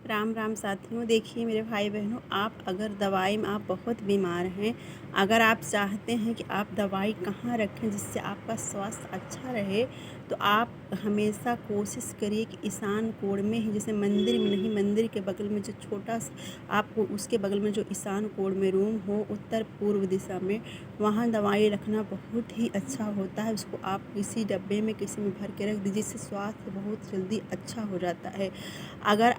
राम राम साथियों। देखिए मेरे भाई बहनों, आप अगर दवाई में आप बहुत बीमार हैं, अगर आप चाहते हैं कि आप दवाई कहाँ रखें जिससे आपका स्वास्थ्य अच्छा रहे, तो आप हमेशा कोशिश करिए कि ईशान कोण में ही, जैसे मंदिर में नहीं, मंदिर के बगल में जो छोटा सा आपको उसके बगल में जो ईशान कोण में रूम हो, उत्तर पूर्व दिशा में, वहाँ दवाई रखना बहुत ही अच्छा होता है। उसको आप किसी डब्बे में किसी में भर के रख दीजिए, जिससे स्वास्थ्य बहुत जल्दी अच्छा हो जाता है। अगर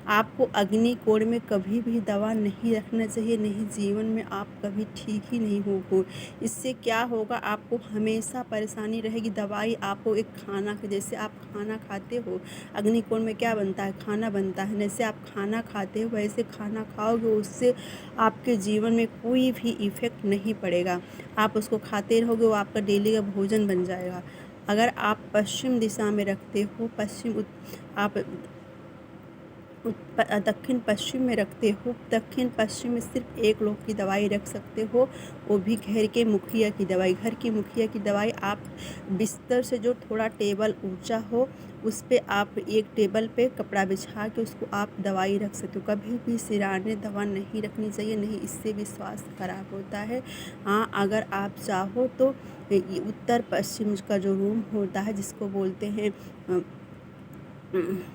आपको अग्नि कोण में कभी भी दवा नहीं रखना चाहिए, नहीं, जीवन में आप कभी ठीक ही नहीं हो। इससे क्या होगा, आपको हमेशा परेशानी रहेगी। दवाई आपको एक खाना के जैसे आप खाना खाते हो, अग्नि कोण में क्या बनता है, खाना बनता है। जैसे आप खाना खाते हो वैसे खाना खाओगे, उससे आपके जीवन में कोई भी इफ़ेक्ट नहीं पड़ेगा। आप उसको खाते रहोगे, वो आपका डेली का भोजन बन जाएगा। अगर आप पश्चिम दिशा में रखते हो, आप दक्षिण पश्चिम में रखते हो, दक्षिण पश्चिम में सिर्फ एक लोग की दवाई रख सकते हो, वो भी घर के मुखिया की दवाई। घर की मुखिया की दवाई आप बिस्तर से जो थोड़ा टेबल ऊंचा हो, उस पे आप एक टेबल पे कपड़ा बिछा के उसको आप दवाई रख सकते हो। कभी भी सिराने दवा नहीं रखनी चाहिए, नहीं, इससे भी स्वास्थ्य खराब होता है। हाँ, अगर आप चाहो तो उत्तर पश्चिम का जो रूम होता है, जिसको बोलते हैं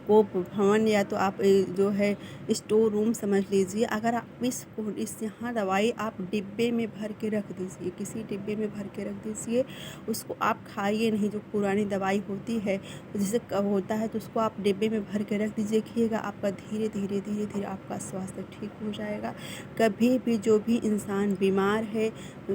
कोप भवन, या तो आप जो है स्टोर रूम समझ लीजिए। अगर आप इस यहाँ दवाई आप डिब्बे में भर के रख दीजिए, किसी डिब्बे में भर के रख दीजिए। उसको आप खाइए नहीं, जो पुरानी दवाई होती है जैसे कब होता है, तो उसको आप डिब्बे में भर के रख दीजिए। देखिएगा आपका धीरे धीरे धीरे धीरे आपका स्वास्थ्य ठीक हो जाएगा। कभी भी जो भी इंसान बीमार है,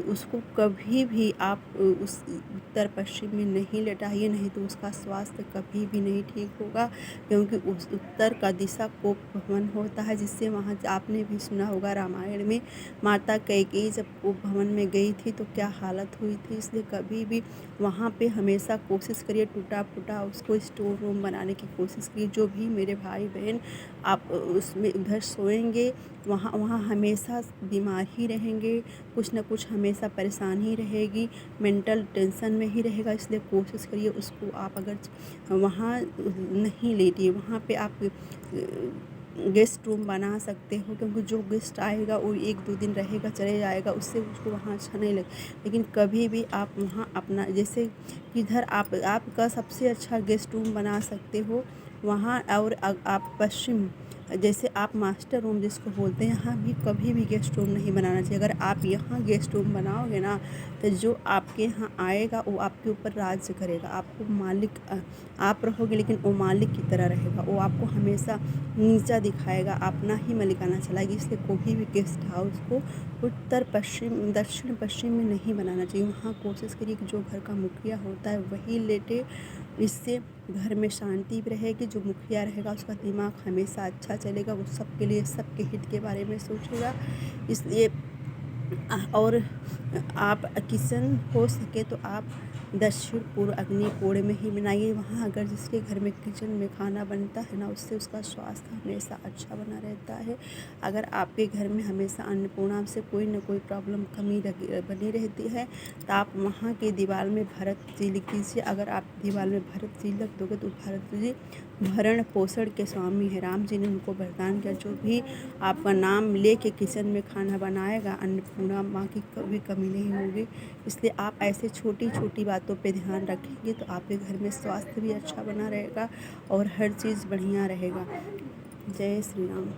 उसको कभी भी आप उस उत्तर पश्चिम में नहीं लेटाइए, नहीं तो उसका स्वास्थ्य कभी भी नहीं ठीक होगा। क्योंकि उस उत्तर का दिशा कोप भवन होता है, जिससे वहाँ आपने भी सुना होगा रामायण में माता कैकेयी जब कोप भवन में गई थी तो क्या हालत हुई थी। इसलिए कभी भी वहाँ पे हमेशा कोशिश करिए, टूटा फूटा उसको स्टोर रूम बनाने की कोशिश करिए। जो भी मेरे भाई बहन आप उसमें उधर सोएंगे, वहाँ वहाँ हमेशा बीमार ही रहेंगे, कुछ ना कुछ हमेशा परेशानी रहेगी, मेंटल टेंशन में ही रहेगा। इसलिए कोशिश करिए उसको आप अगर वहाँ नहीं लेटिए, वहाँ पे आप गेस्ट रूम बना सकते हो। क्योंकि जो गेस्ट आएगा वो 1-2 दिन रहेगा, चले जाएगा, उससे उसको वहाँ अच्छा नहीं लगे। लेकिन कभी भी आप वहाँ अपना, जैसे किधर आपका सबसे अच्छा गेस्ट रूम बना सकते हो वहाँ। और आप पश्चिम, जैसे आप मास्टर रूम जिसको बोलते हैं, यहाँ भी कभी भी गेस्ट रूम नहीं बनाना चाहिए। अगर आप यहाँ गेस्ट रूम बनाओगे ना, तो जो आपके यहाँ आएगा वो आपके ऊपर राज्य करेगा। आपको मालिक आप रहोगे, लेकिन वो मालिक की तरह रहेगा। वो आपको हमेशा नीचा दिखाएगा, अपना ही मलिकाना चलाएगी। इसलिए कोई भी गेस्ट हाउस को उत्तर पश्चिम, दक्षिण पश्चिम में नहीं बनाना चाहिए। वहाँ कोशिश करिए कि जो घर का मुखिया होता है वही लेटे। इससे घर में शांति भी रहेगी। जो मुखिया रहेगा उसका दिमाग हमेशा अच्छा चलेगा, वो सबके लिए, सबके हित के बारे में सोचेगा। इसलिए और आप किचन हो सके तो आप दक्षिण पूर्व अग्नि कोण में ही बनाइए। वहाँ अगर जिसके घर में किचन में खाना बनता है ना, उससे उसका स्वास्थ्य हमेशा अच्छा बना रहता है। अगर आपके घर में हमेशा अन्नपूर्णा से कोई ना कोई प्रॉब्लम, कमी बनी रहती है, तो आप वहाँ के दीवार में भरत जी लिख दीजिए। अगर आप दीवार में भरत जी लिख दोगे तो भरत जी भरण पोषण के स्वामी है, राम जी ने उनको वरदान किया। जो भी आपका नाम लेके किचन में खाना बनाएगा, अन्नपूर्णा माँ की कभी कमी नहीं होगी। इसलिए आप ऐसे छोटी छोटी बातों पे ध्यान रखेंगे तो आपके घर में स्वास्थ्य भी अच्छा बना रहेगा और हर चीज़ बढ़िया रहेगा। जय श्री राम।